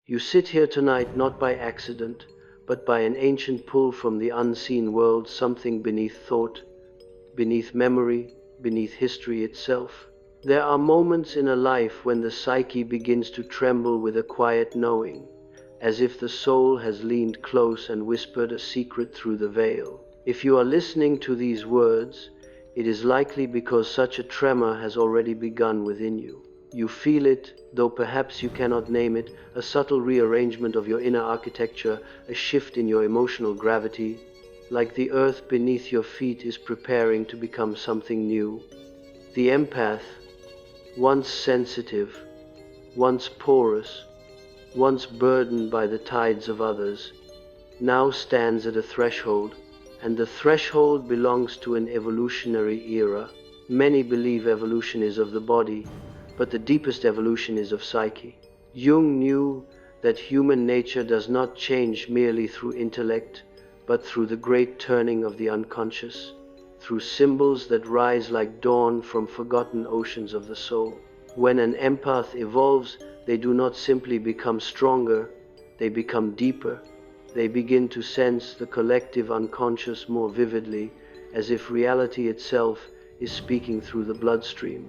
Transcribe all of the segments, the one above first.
You sit here tonight not by accident, but by an ancient pull from the unseen world, something beneath thought, beneath memory, beneath history itself. There are moments in a life when the psyche begins to tremble with a quiet knowing, as if the soul has leaned close and whispered a secret through the veil. If you are listening to these words, it is likely because such a tremor has already begun within you. You feel it, though perhaps you cannot name it, a subtle rearrangement of your inner architecture, a shift in your emotional gravity, like the earth beneath your feet is preparing to become something new. The empath, once sensitive, once porous, once burdened by the tides of others, now stands at a threshold, and the threshold belongs to an evolutionary era. Many believe evolution is of the body, but the deepest evolution is of psyche. Jung knew that human nature does not change merely through intellect, but through the great turning of the unconscious, through symbols that rise like dawn from forgotten oceans of the soul. When an empath evolves, they do not simply become stronger, they become deeper. They begin to sense the collective unconscious more vividly, as if reality itself is speaking through the bloodstream.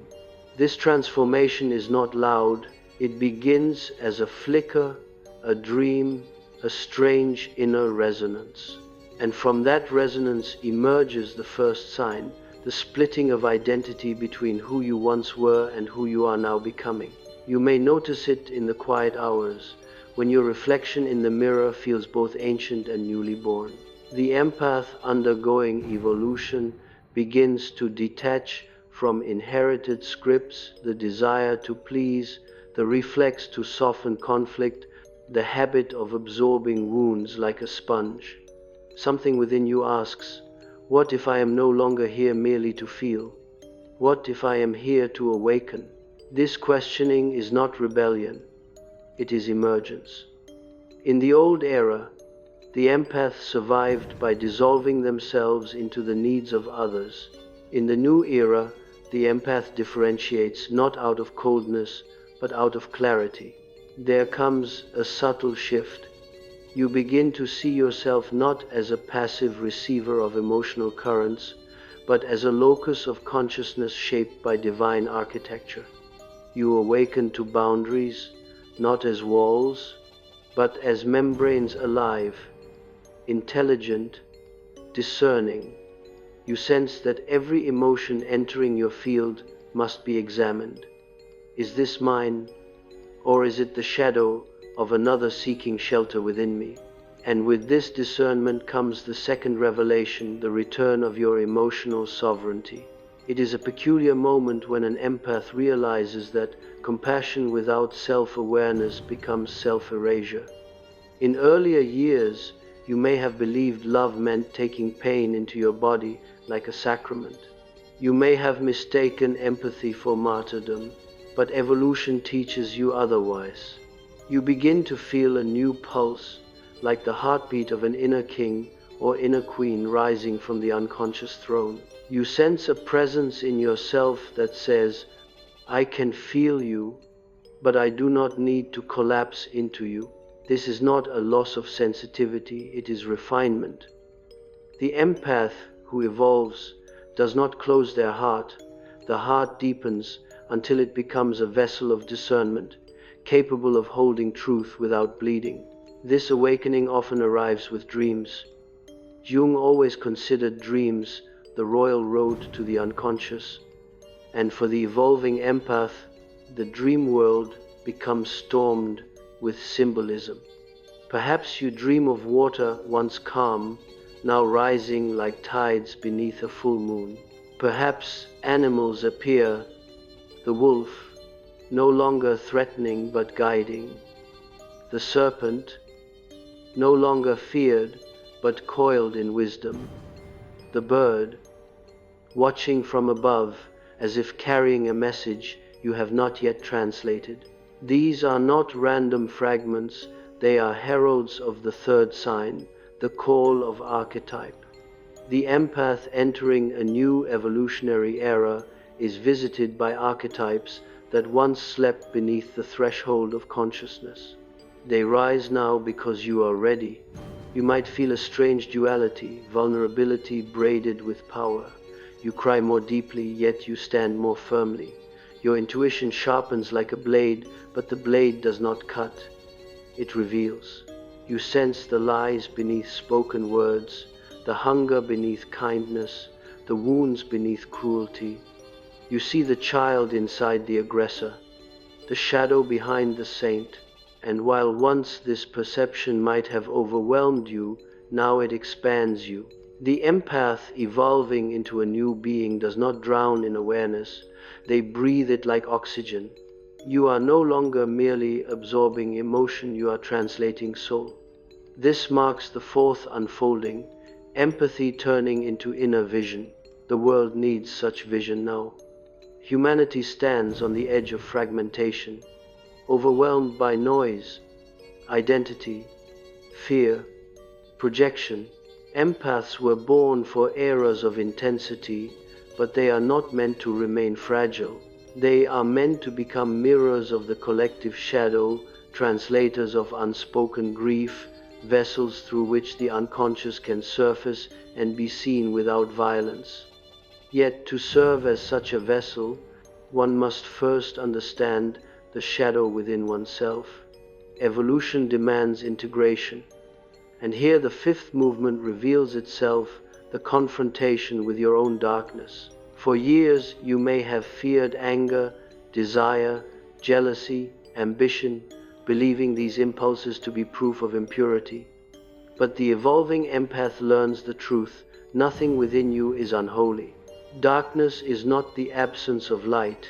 This transformation is not loud. It begins as a flicker, a dream, a strange inner resonance. And from that resonance emerges the first sign, the splitting of identity between who you once were and who you are now becoming. You may notice it in the quiet hours, when your reflection in the mirror feels both ancient and newly born. The empath undergoing evolution begins to detach from inherited scripts, the desire to please, the reflex to soften conflict, the habit of absorbing wounds like a sponge. Something within you asks, what if I am no longer here merely to feel? What if I am here to awaken? This questioning is not rebellion, it is emergence. In the old era, the empath survived by dissolving themselves into the needs of others. In the new era, the empath differentiates not out of coldness, but out of clarity. There comes a subtle shift. You begin to see yourself not as a passive receiver of emotional currents, but as a locus of consciousness shaped by divine architecture. You awaken to boundaries, not as walls, but as membranes alive, intelligent, discerning. You sense that every emotion entering your field must be examined. Is this mine, or is it the shadow of another seeking shelter within me? And with this discernment comes the second revelation, the return of your emotional sovereignty. It is a peculiar moment when an empath realizes that compassion without self-awareness becomes self-erasure. In earlier years, you may have believed love meant taking pain into your body like a sacrament. You may have mistaken empathy for martyrdom, but evolution teaches you otherwise. You begin to feel a new pulse, like the heartbeat of an inner king or inner queen rising from the unconscious throne. You sense a presence in yourself that says, I can feel you, but I do not need to collapse into you. This is not a loss of sensitivity, it is refinement. The empath who evolves does not close their heart. The heart deepens until it becomes a vessel of discernment, capable of holding truth without bleeding. This awakening often arrives with dreams. Jung always considered dreams the royal road to the unconscious, and for the evolving empath, the dream world becomes stormed with symbolism. Perhaps you dream of water once calm, now rising like tides beneath a full moon. Perhaps animals appear, the wolf, no longer threatening but guiding, the serpent, no longer feared but coiled in wisdom, the bird, watching from above as if carrying a message you have not yet translated. These are not random fragments, they are heralds of the third sign, the call of archetype. The empath entering a new evolutionary era is visited by archetypes that once slept beneath the threshold of consciousness. They rise now because you are ready. You might feel a strange duality, vulnerability braided with power. You cry more deeply, yet you stand more firmly. Your intuition sharpens like a blade, but the blade does not cut. It reveals. You sense the lies beneath spoken words, the hunger beneath kindness, the wounds beneath cruelty. You see the child inside the aggressor, the shadow behind the saint. And while once this perception might have overwhelmed you, now it expands you. The empath evolving into a new being does not drown in awareness. They breathe it like oxygen. You are no longer merely absorbing emotion, you are translating soul. This marks the fourth unfolding, empathy turning into inner vision. The world needs such vision now. Humanity stands on the edge of fragmentation, overwhelmed by noise, identity, fear, projection. Empaths were born for eras of intensity, but they are not meant to remain fragile. They are meant to become mirrors of the collective shadow, translators of unspoken grief, vessels through which the unconscious can surface and be seen without violence. Yet to serve as such a vessel, one must first understand the shadow within oneself. Evolution demands integration. And here the fifth movement reveals itself, the confrontation with your own darkness. For years you may have feared anger, desire, jealousy, ambition, believing these impulses to be proof of impurity. But the evolving empath learns the truth: nothing within you is unholy. Darkness is not the absence of light,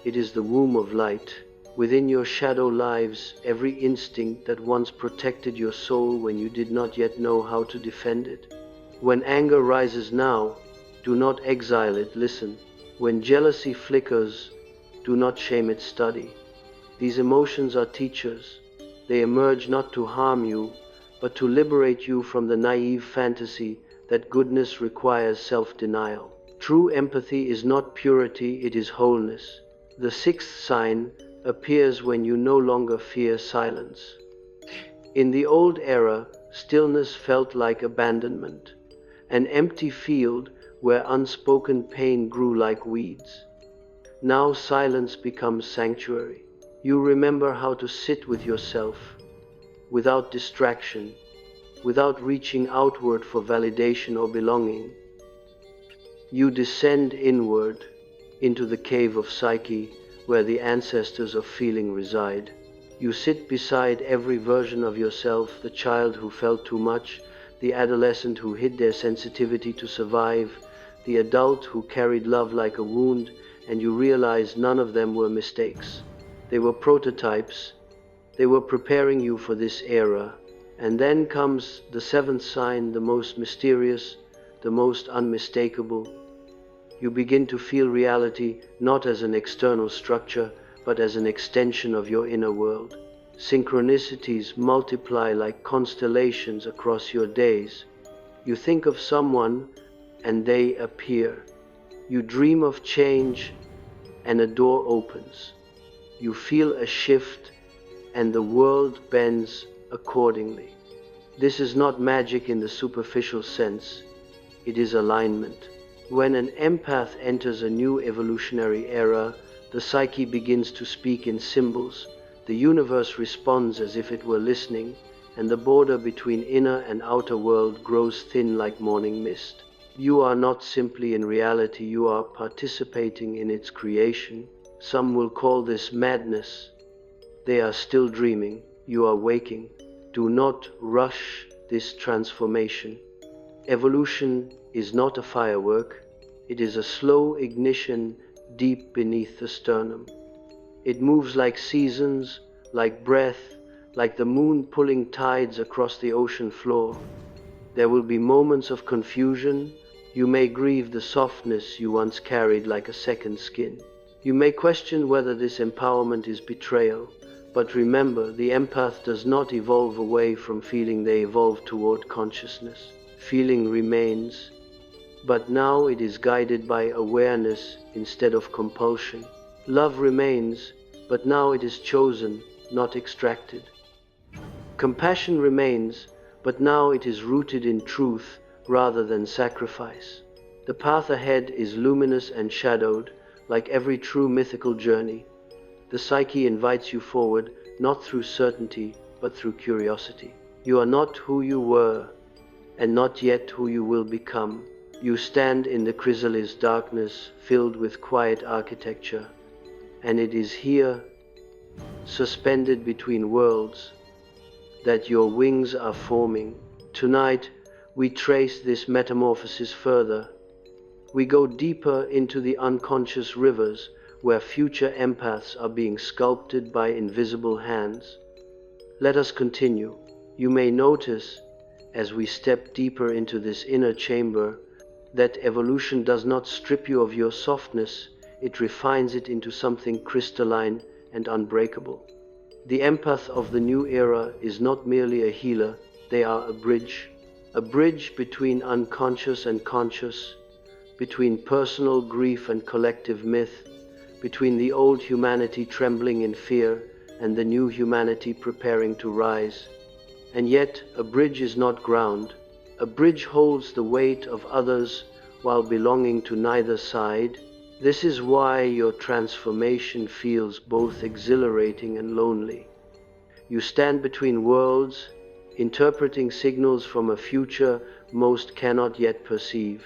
it is the womb of light. Within your shadow lives every instinct that once protected your soul when you did not yet know how to defend it. When anger rises now, do not exile it, listen. When jealousy flickers, do not shame it, study. These emotions are teachers. They emerge not to harm you, but to liberate you from the naive fantasy that goodness requires self-denial. True empathy is not purity, it is wholeness. The sixth sign appears when you no longer fear silence. In the old era, stillness felt like abandonment, an empty field where unspoken pain grew like weeds. Now silence becomes sanctuary. You remember how to sit with yourself, without distraction, without reaching outward for validation or belonging. You descend inward into the cave of psyche, where the ancestors of feeling reside. You sit beside every version of yourself, the child who felt too much, the adolescent who hid their sensitivity to survive, the adult who carried love like a wound, and you realize none of them were mistakes. They were prototypes. They were preparing you for this era. And then comes the seventh sign, the most mysterious, the most unmistakable. You begin to feel reality not as an external structure, but as an extension of your inner world. Synchronicities multiply like constellations across your days. You think of someone, and they appear. You dream of change, and a door opens. You feel a shift, and the world bends accordingly. This is not magic in the superficial sense. It is alignment. When an empath enters a new evolutionary era, the psyche begins to speak in symbols. The universe responds as if it were listening, and the border between inner and outer world grows thin like morning mist. You are not simply in reality, you are participating in its creation. Some will call this madness. They are still dreaming. You are waking. Do not rush this transformation. Evolution is not a firework. It is a slow ignition deep beneath the sternum. It moves like seasons, like breath, like the moon pulling tides across the ocean floor. There will be moments of confusion. You may grieve the softness you once carried like a second skin. You may question whether this empowerment is betrayal. But remember, the empath does not evolve away from feeling, they evolve toward consciousness. Feeling remains, but now it is guided by awareness instead of compulsion. Love remains, but now it is chosen, not extracted. Compassion remains, but now it is rooted in truth rather than sacrifice. The path ahead is luminous and shadowed, like every true mythical journey. The psyche invites you forward, not through certainty, but through curiosity. You are not who you were, and not yet who you will become. You stand in the chrysalis darkness, filled with quiet architecture, and it is here, suspended between worlds, that your wings are forming. Tonight, we trace this metamorphosis further. We go deeper into the unconscious rivers where future empaths are being sculpted by invisible hands. Let us continue. You may notice, as we step deeper into this inner chamber, that evolution does not strip you of your softness, it refines it into something crystalline and unbreakable. The empath of the new era is not merely a healer, they are a bridge between unconscious and conscious, between personal grief and collective myth, between the old humanity trembling in fear and the new humanity preparing to rise. And yet, a bridge is not ground. A bridge holds the weight of others while belonging to neither side. This is why your transformation feels both exhilarating and lonely. You stand between worlds, interpreting signals from a future most cannot yet perceive.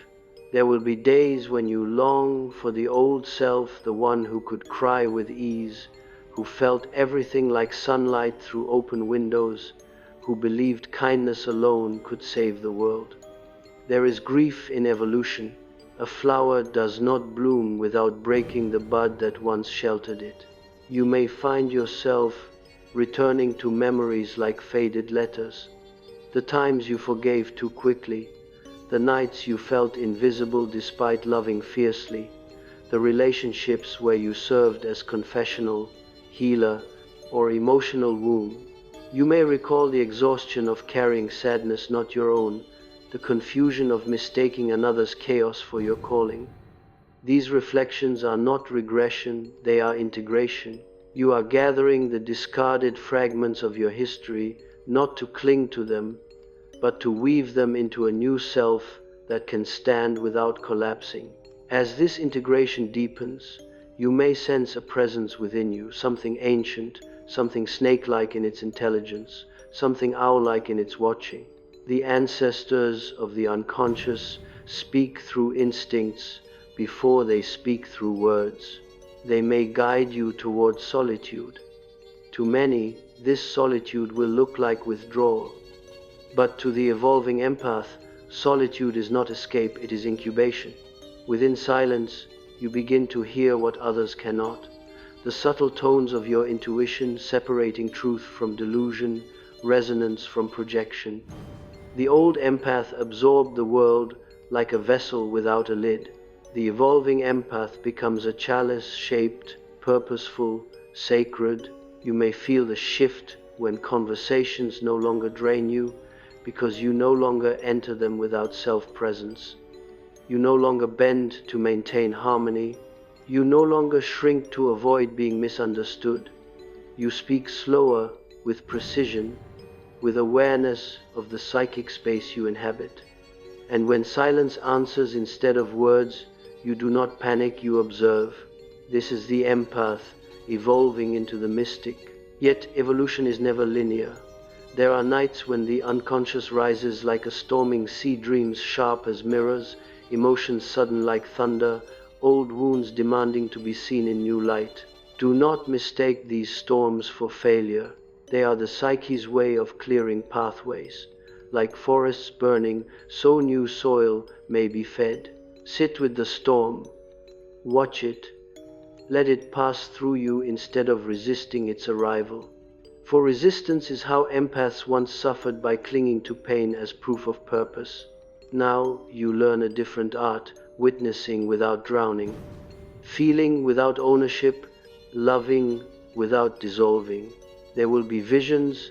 There will be days when you long for the old self, the one who could cry with ease, who felt everything like sunlight through open windows, who believed kindness alone could save the world. There is grief in evolution. A flower does not bloom without breaking the bud that once sheltered it. You may find yourself returning to memories like faded letters, the times you forgave too quickly, the nights you felt invisible despite loving fiercely, the relationships where you served as confessional, healer, or emotional womb. You may recall the exhaustion of carrying sadness not your own, the confusion of mistaking another's chaos for your calling. These reflections are not regression, they are integration. You are gathering the discarded fragments of your history, not to cling to them, but to weave them into a new self that can stand without collapsing. As this integration deepens, you may sense a presence within you, something ancient, something snake-like in its intelligence, something owl-like in its watching. The ancestors of the unconscious speak through instincts before they speak through words. They may guide you towards solitude. To many, this solitude will look like withdrawal. But to the evolving empath, solitude is not escape, it is incubation. Within silence, you begin to hear what others cannot. The subtle tones of your intuition separating truth from delusion, resonance from projection. The old empath absorbed the world like a vessel without a lid. The evolving empath becomes a chalice shaped, purposeful, sacred. You may feel the shift when conversations no longer drain you, because you no longer enter them without self-presence. You no longer bend to maintain harmony. You no longer shrink to avoid being misunderstood. You speak slower, with precision, with awareness of the psychic space you inhabit. And when silence answers instead of words, you do not panic, you observe. This is the empath evolving into the mystic. Yet evolution is never linear. There are nights when the unconscious rises like a storming sea, dreams sharp as mirrors, emotions sudden like thunder, old wounds demanding to be seen in new light. Do not mistake these storms for failure. They are the psyche's way of clearing pathways. Like forests burning, so new soil may be fed. Sit with the storm. Watch it. Let it pass through you instead of resisting its arrival. For resistance is how empaths once suffered, by clinging to pain as proof of purpose. Now you learn a different art, witnessing without drowning, feeling without ownership, loving without dissolving. There will be visions,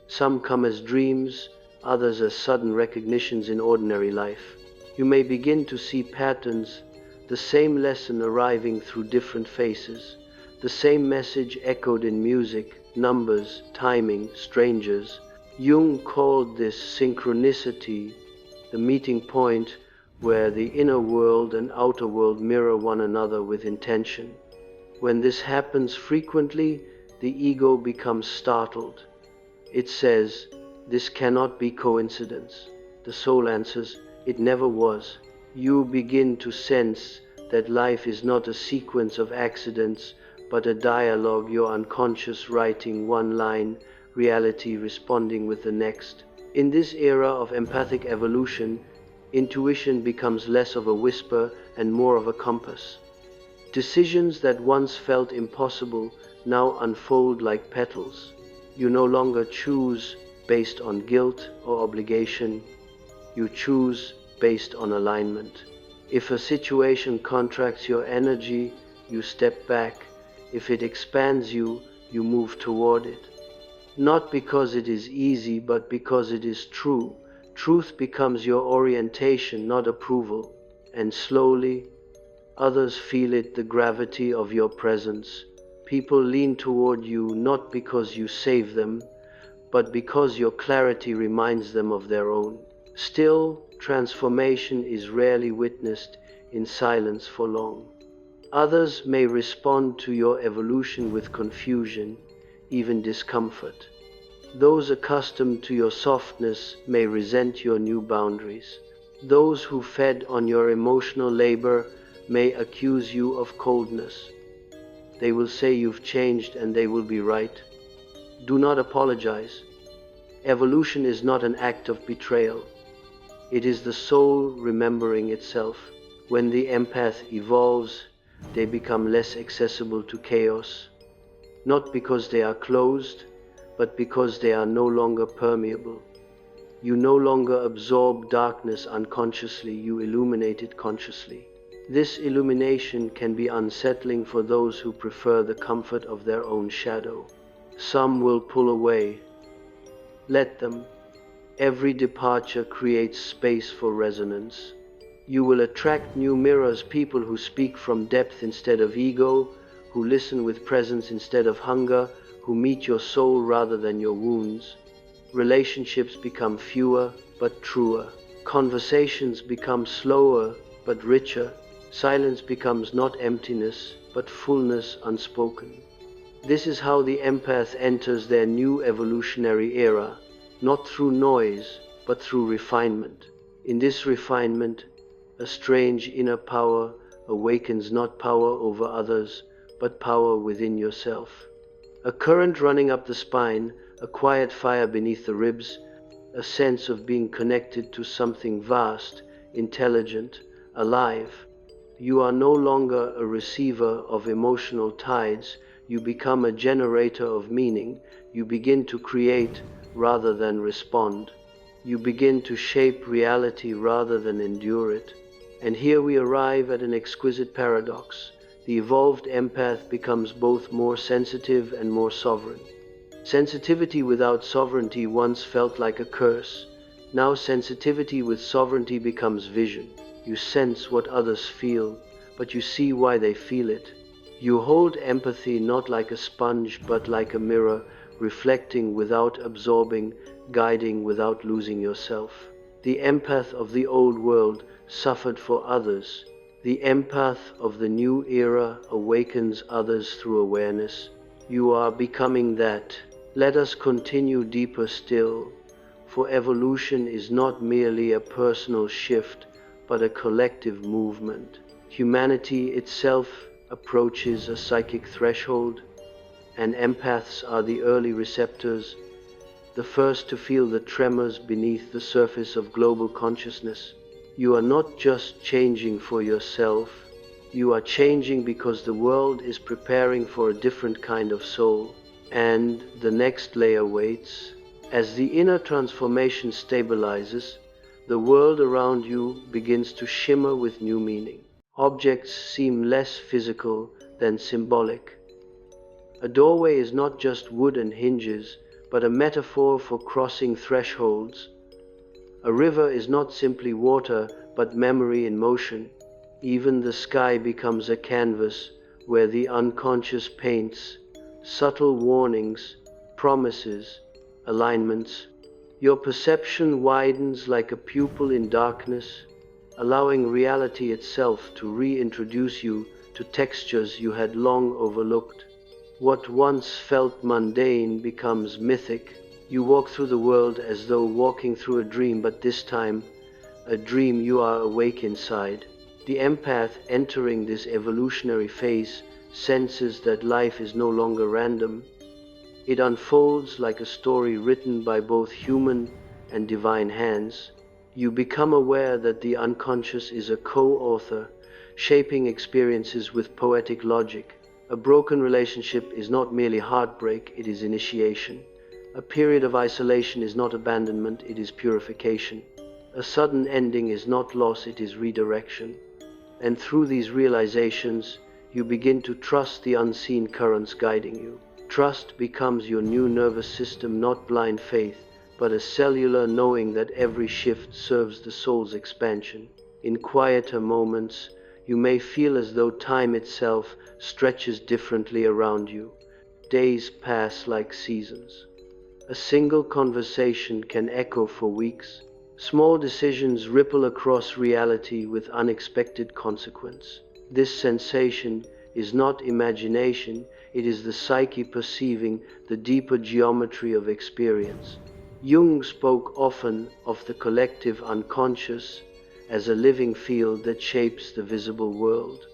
some come as dreams, others as sudden recognitions in ordinary life. You may begin to see patterns, the same lesson arriving through different faces, the same message echoed in music, numbers, timing, strangers. Jung called this synchronicity, the meeting point where the inner world and outer world mirror one another with intention. When this happens frequently, the ego becomes startled. It says, "This cannot be coincidence." The soul answers, "It never was." You begin to sense that life is not a sequence of accidents, but a dialogue, your unconscious writing one line, reality responding with the next. In this era of empathic evolution, intuition becomes less of a whisper and more of a compass. Decisions that once felt impossible now unfold like petals. You no longer choose based on guilt or obligation. You choose based on alignment. If a situation contracts your energy, you step back. If it expands you, you move toward it. Not because it is easy, but because it is true. Truth becomes your orientation, not approval. And slowly, others feel it, the gravity of your presence. People lean toward you not because you save them, but because your clarity reminds them of their own. Still, transformation is rarely witnessed in silence for long. Others may respond to your evolution with confusion, even discomfort. Those accustomed to your softness may resent your new boundaries. Those who fed on your emotional labor may accuse you of coldness. They will say you've changed, and they will be right. Do not apologize. Evolution is not an act of betrayal. It is the soul remembering itself. When the empath evolves, they become less accessible to chaos, not because they are closed, but because they are no longer permeable. You no longer absorb darkness unconsciously, you illuminate it consciously. This illumination can be unsettling for those who prefer the comfort of their own shadow. Some will pull away. Let them. Every departure creates space for resonance. You will attract new mirrors, people who speak from depth instead of ego, who listen with presence instead of hunger, who meet your soul rather than your wounds. Relationships become fewer but truer. Conversations become slower but richer. Silence becomes not emptiness but fullness unspoken. This is how the empath enters their new evolutionary era, not through noise but through refinement. In this refinement, a strange inner power awakens, not power over others, but power within yourself. A current running up the spine, a quiet fire beneath the ribs, a sense of being connected to something vast, intelligent, alive. You are no longer a receiver of emotional tides, you become a generator of meaning. You begin to create rather than respond. You begin to shape reality rather than endure it. And here we arrive at an exquisite paradox. The evolved empath becomes both more sensitive and more sovereign. Sensitivity without sovereignty once felt like a curse. Now sensitivity with sovereignty becomes vision. You sense what others feel, but you see why they feel it. You hold empathy not like a sponge, but like a mirror, reflecting without absorbing, guiding without losing yourself. The empath of the old world suffered for others. The empath of the new era awakens others through awareness. You are becoming that. Let us continue deeper still, for evolution is not merely a personal shift, but a collective movement. Humanity itself approaches a psychic threshold, and empaths are the early receptors, the first to feel the tremors beneath the surface of global consciousness. You are not just changing for yourself, you are changing because the world is preparing for a different kind of soul, and the next layer waits. As the inner transformation stabilizes, the world around you begins to shimmer with new meaning. Objects seem less physical than symbolic. A doorway is not just wood and hinges, but a metaphor for crossing thresholds. A river is not simply water, but memory in motion. Even the sky becomes a canvas where the unconscious paints subtle warnings, promises, alignments. Your perception widens like a pupil in darkness, allowing reality itself to reintroduce you to textures you had long overlooked. What once felt mundane becomes mythic. You walk through the world as though walking through a dream, but this time, a dream you are awake inside. The empath entering this evolutionary phase senses that life is no longer random. It unfolds like a story written by both human and divine hands. You become aware that the unconscious is a co-author, shaping experiences with poetic logic. A broken relationship is not merely heartbreak, it is initiation. A period of isolation is not abandonment, it is purification. A sudden ending is not loss, it is redirection. And through these realizations, you begin to trust the unseen currents guiding you. Trust becomes your new nervous system, not blind faith, but a cellular knowing that every shift serves the soul's expansion. In quieter moments, you may feel as though time itself stretches differently around you. Days pass like seasons. A single conversation can echo for weeks. Small decisions ripple across reality with unexpected consequence. This sensation is not imagination, it is the psyche perceiving the deeper geometry of experience. Jung spoke often of the collective unconscious as a living field that shapes the visible world.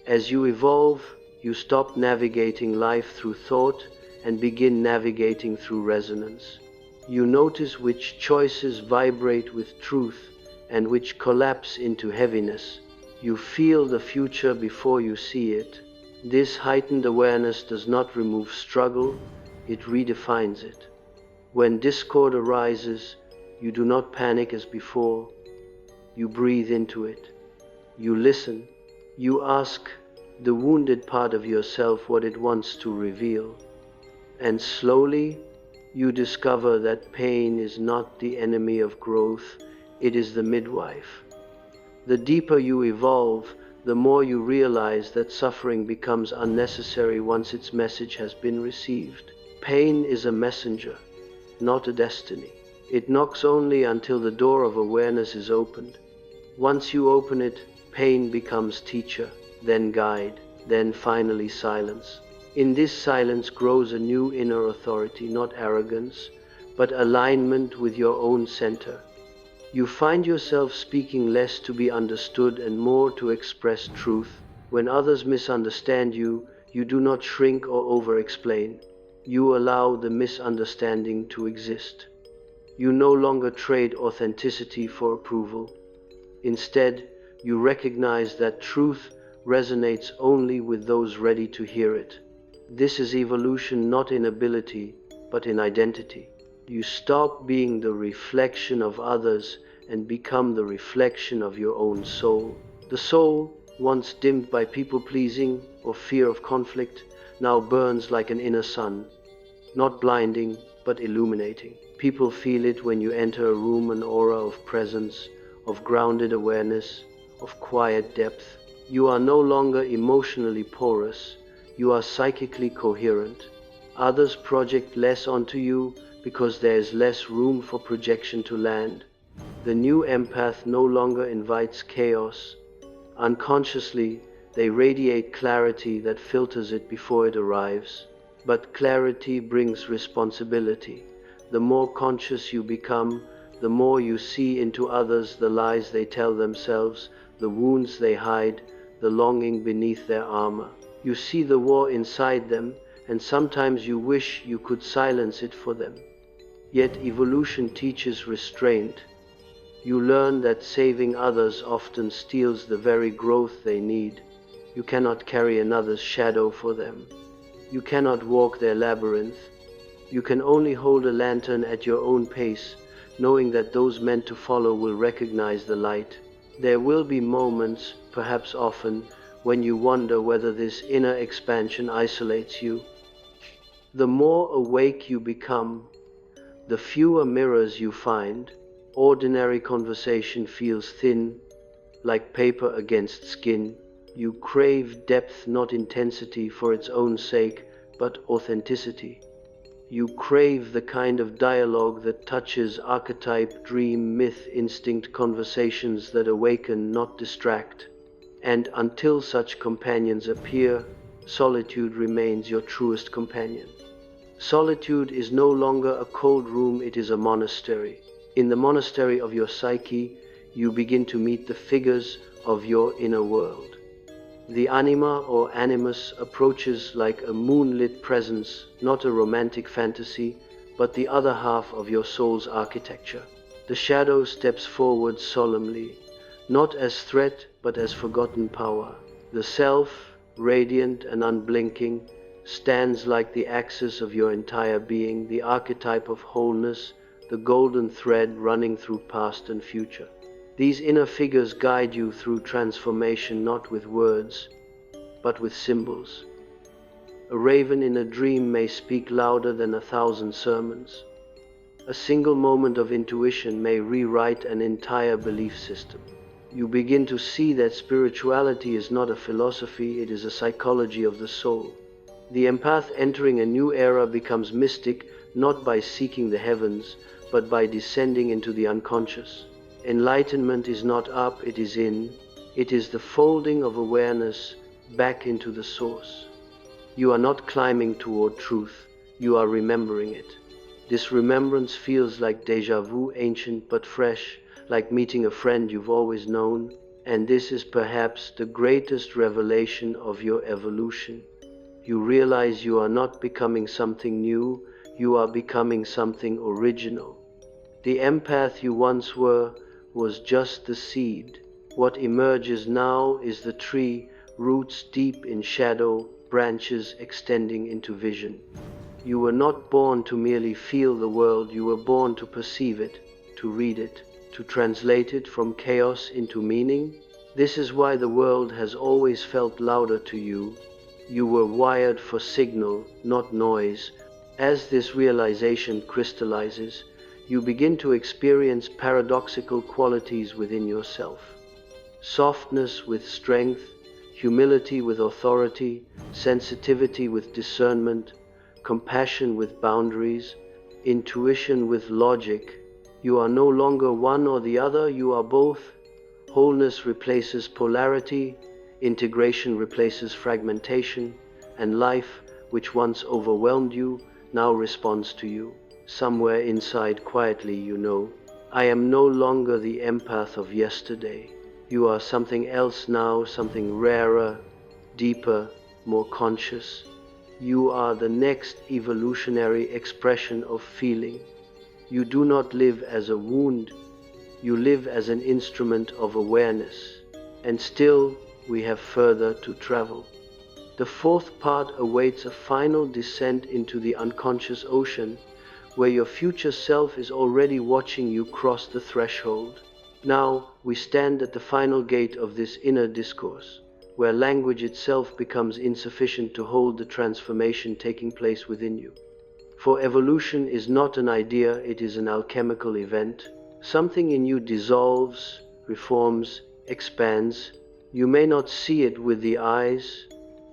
As you evolve, you stop navigating life through thought and begin navigating through resonance. You notice which choices vibrate with truth and which collapse into heaviness. You feel the future before you see it. This heightened awareness does not remove struggle, it redefines it. When discord arises, you do not panic as before. You breathe into it. You listen. You ask the wounded part of yourself what it wants to reveal. And slowly, you discover that pain is not the enemy of growth, it is the midwife. The deeper you evolve, the more you realize that suffering becomes unnecessary once its message has been received. Pain is a messenger, not a destiny. It knocks only until the door of awareness is opened. Once you open it, pain becomes teacher, then guide, then finally silence. In this silence grows a new inner authority, not arrogance, but alignment with your own center. You find yourself speaking less to be understood and more to express truth. When others misunderstand you, you do not shrink or over-explain. You allow the misunderstanding to exist. You no longer trade authenticity for approval. Instead, you recognize that truth resonates only with those ready to hear it. This is evolution not in ability, but in identity. You stop being the reflection of others and become the reflection of your own soul. The soul, once dimmed by people-pleasing or fear of conflict, now burns like an inner sun, not blinding, but illuminating. People feel it when you enter a room, an aura of presence, of grounded awareness, of quiet depth. You are no longer emotionally porous, you are psychically coherent. Others project less onto you because there is less room for projection to land. The new empath no longer invites chaos. Unconsciously, they radiate clarity that filters it before it arrives. But clarity brings responsibility. The more conscious you become, the more you see into others the lies they tell themselves, the wounds they hide, the longing beneath their armor. You see the war inside them, and sometimes you wish you could silence it for them. Yet evolution teaches restraint. You learn that saving others often steals the very growth they need. You cannot carry another's shadow for them. You cannot walk their labyrinth. You can only hold a lantern at your own pace, knowing that those meant to follow will recognize the light. There will be moments, perhaps often, when you wonder whether this inner expansion isolates you. The more awake you become, the fewer mirrors you find. Ordinary conversation feels thin, like paper against skin. You crave depth, not intensity for its own sake, but authenticity. You crave the kind of dialogue that touches archetype, dream, myth, instinct, conversations that awaken, not distract. And until such companions appear, solitude remains your truest companion. Solitude is no longer a cold room, it is a monastery. In the monastery of your psyche, you begin to meet the figures of your inner world. The anima or animus approaches like a moonlit presence, not a romantic fantasy, but the other half of your soul's architecture. The shadow steps forward solemnly, not as threat, but as forgotten power. The self, radiant and unblinking, stands like the axis of your entire being, the archetype of wholeness, the golden thread running through past and future. These inner figures guide you through transformation, not with words, but with symbols. A raven in a dream may speak louder than 1,000 sermons. A single moment of intuition may rewrite an entire belief system. You begin to see that spirituality is not a philosophy, it is a psychology of the soul. The empath entering a new era becomes mystic, not by seeking the heavens, but by descending into the unconscious. Enlightenment is not up, it is in. It is the folding of awareness back into the source. You are not climbing toward truth, you are remembering it. This remembrance feels like déjà vu, ancient but fresh, like meeting a friend you've always known, and this is perhaps the greatest revelation of your evolution. You realize you are not becoming something new, you are becoming something original. The empath you once were was just the seed. What emerges now is the tree, roots deep in shadow, branches extending into vision. You were not born to merely feel the world, you were born to perceive it, to read it, to translate it from chaos into meaning. This is why the world has always felt louder to you. You were wired for signal, not noise. As this realization crystallizes, you begin to experience paradoxical qualities within yourself. Softness with strength, humility with authority, sensitivity with discernment, compassion with boundaries, intuition with logic. You are no longer one or the other, you are both. Wholeness replaces polarity, integration replaces fragmentation, and life, which once overwhelmed you, now responds to you. Somewhere inside, quietly, you know, I am no longer the empath of yesterday. You are something else now, something rarer, deeper, more conscious. You are the next evolutionary expression of feeling. You do not live as a wound, you live as an instrument of awareness. And still, we have further to travel. The fourth part awaits a final descent into the unconscious ocean, where your future self is already watching you cross the threshold. Now, we stand at the final gate of this inner discourse, where language itself becomes insufficient to hold the transformation taking place within you. For evolution is not an idea, it is an alchemical event. Something in you dissolves, reforms, expands. You may not see it with the eyes,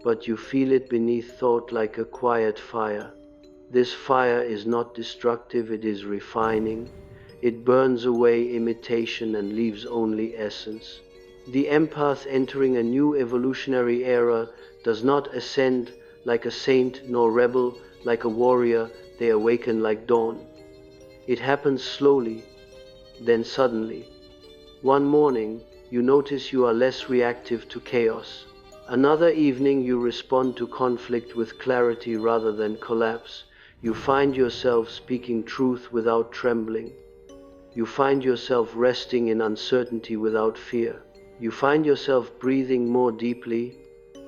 but you feel it beneath thought like a quiet fire. This fire is not destructive, it is refining. It burns away imitation and leaves only essence. The empath entering a new evolutionary era does not ascend like a saint nor rebel like a warrior, they awaken like dawn. It happens slowly, then suddenly. One morning, you notice you are less reactive to chaos. Another evening, you respond to conflict with clarity rather than collapse. You find yourself speaking truth without trembling. You find yourself resting in uncertainty without fear. You find yourself breathing more deeply,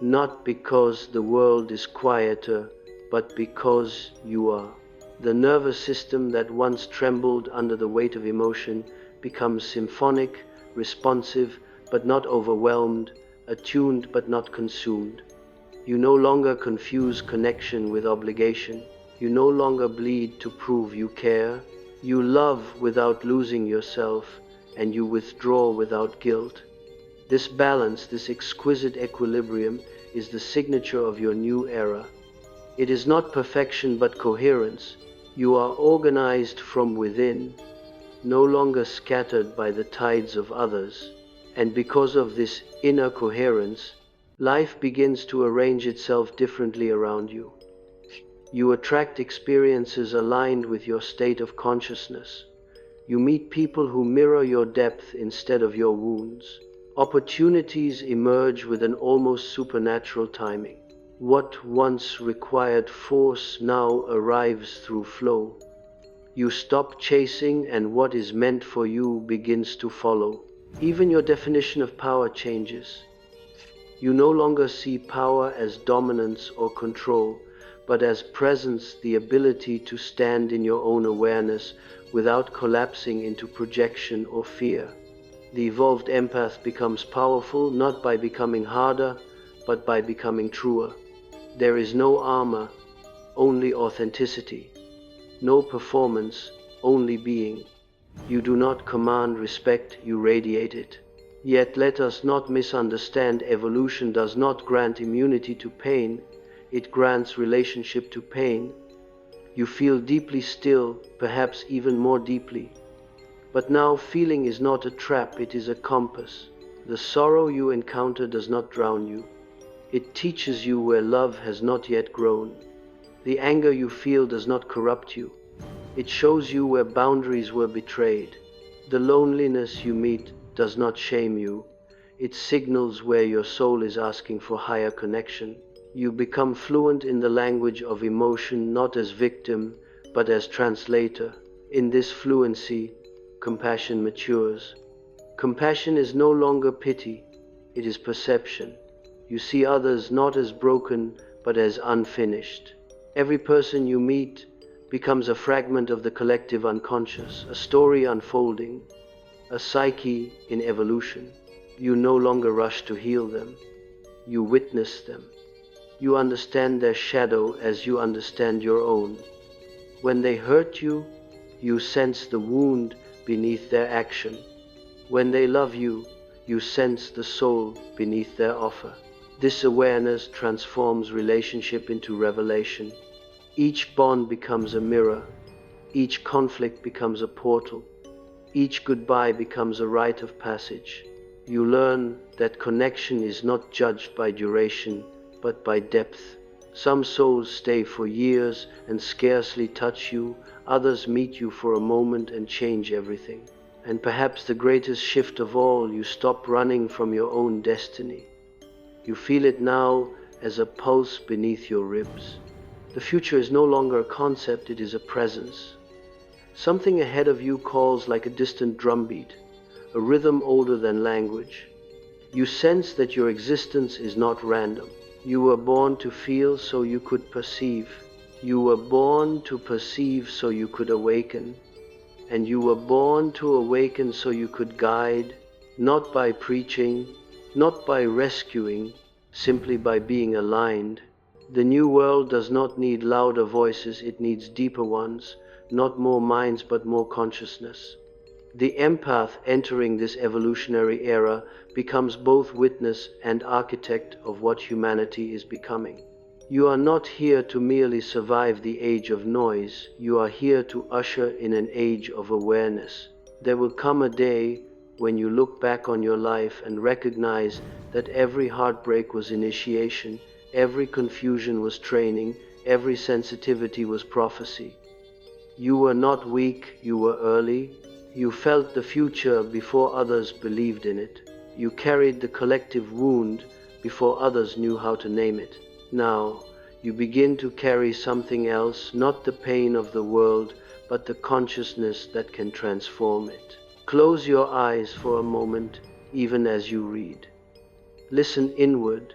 not because the world is quieter, but because you are. The nervous system that once trembled under the weight of emotion becomes symphonic, responsive but not overwhelmed, attuned but not consumed. You no longer confuse connection with obligation. You no longer bleed to prove you care. You love without losing yourself, and you withdraw without guilt. This balance, this exquisite equilibrium, is the signature of your new era. It is not perfection but coherence. You are organized from within, no longer scattered by the tides of others. And because of this inner coherence, life begins to arrange itself differently around you. You attract experiences aligned with your state of consciousness. You meet people who mirror your depth instead of your wounds. Opportunities emerge with an almost supernatural timing. What once required force now arrives through flow. You stop chasing, and what is meant for you begins to follow. Even your definition of power changes. You no longer see power as dominance or control, but as presence, the ability to stand in your own awareness without collapsing into projection or fear. The evolved empath becomes powerful not by becoming harder, but by becoming truer. There is no armor, only authenticity. No performance, only being. You do not command respect, you radiate it. Yet let us not misunderstand, evolution does not grant immunity to pain, it grants relationship to pain. You feel deeply still, perhaps even more deeply. But now feeling is not a trap, it is a compass. The sorrow you encounter does not drown you. It teaches you where love has not yet grown. The anger you feel does not corrupt you. It shows you where boundaries were betrayed. The loneliness you meet does not shame you. It signals where your soul is asking for higher connection. You become fluent in the language of emotion, not as victim, but as translator. In this fluency, compassion matures. Compassion is no longer pity, it is perception. You see others not as broken, but as unfinished. Every person you meet becomes a fragment of the collective unconscious, a story unfolding, a psyche in evolution. You no longer rush to heal them, you witness them. You understand their shadow as you understand your own. When they hurt you, you sense the wound beneath their action. When they love you, you sense the soul beneath their offer. This awareness transforms relationship into revelation. Each bond becomes a mirror. Each conflict becomes a portal. Each goodbye becomes a rite of passage. You learn that connection is not judged by duration, but by depth. Some souls stay for years and scarcely touch you. Others meet you for a moment and change everything. And perhaps the greatest shift of all, you stop running from your own destiny. You feel it now as a pulse beneath your ribs. The future is no longer a concept, it is a presence. Something ahead of you calls like a distant drumbeat, a rhythm older than language. You sense that your existence is not random. You were born to feel so you could perceive. You were born to perceive so you could awaken. And you were born to awaken so you could guide, not by preaching, not by rescuing, simply by being aligned. The new world does not need louder voices, it needs deeper ones, not more minds but more consciousness. The empath entering this evolutionary era becomes both witness and architect of what humanity is becoming. You are not here to merely survive the age of noise, you are here to usher in an age of awareness. There will come a day when you look back on your life and recognize that every heartbreak was initiation, every confusion was training, every sensitivity was prophecy. You were not weak, you were early. You felt the future before others believed in it. You carried the collective wound before others knew how to name it. Now, you begin to carry something else, not the pain of the world, but the consciousness that can transform it. Close your eyes for a moment, even as you read. Listen inward.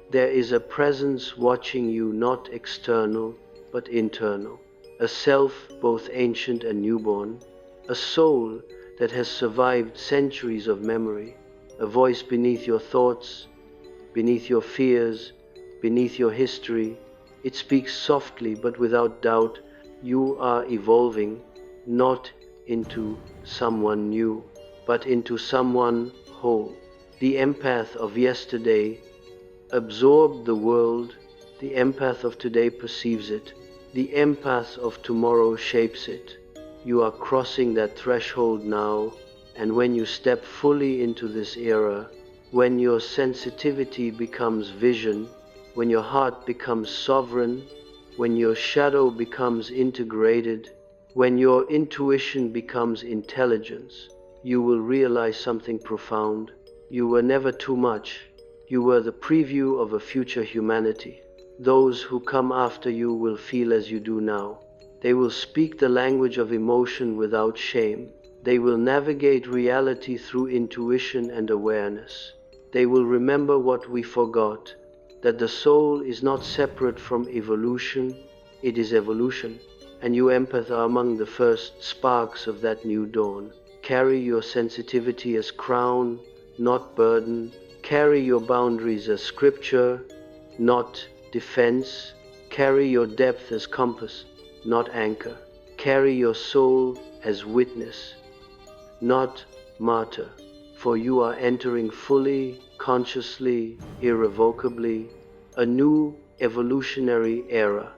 There is a presence watching you, not external, but internal. A self both ancient and newborn. A soul that has survived centuries of memory. A voice beneath your thoughts, beneath your fears, beneath your history. It speaks softly but without doubt. You are evolving, not into someone new, but into someone whole. The empath of yesterday absorbed the world, The empath of today perceives it. The empath of tomorrow shapes it. You are crossing that threshold now, and when you step fully into this era, when your sensitivity becomes vision, when your heart becomes sovereign, when your shadow becomes integrated, when your intuition becomes intelligence, you will realize something profound. You were never too much. You were the preview of a future humanity. Those who come after you will feel as you do now. They will speak the language of emotion without shame. They will navigate reality through intuition and awareness. They will remember what we forgot, that the soul is not separate from evolution, it is evolution. And you empath are among the first sparks of that new dawn. Carry your sensitivity as crown, not burden. Carry your boundaries as scripture, not defense. Carry your depth as compass, not anchor. Carry your soul as witness, not martyr. For you are entering fully, consciously, irrevocably, a new evolutionary era.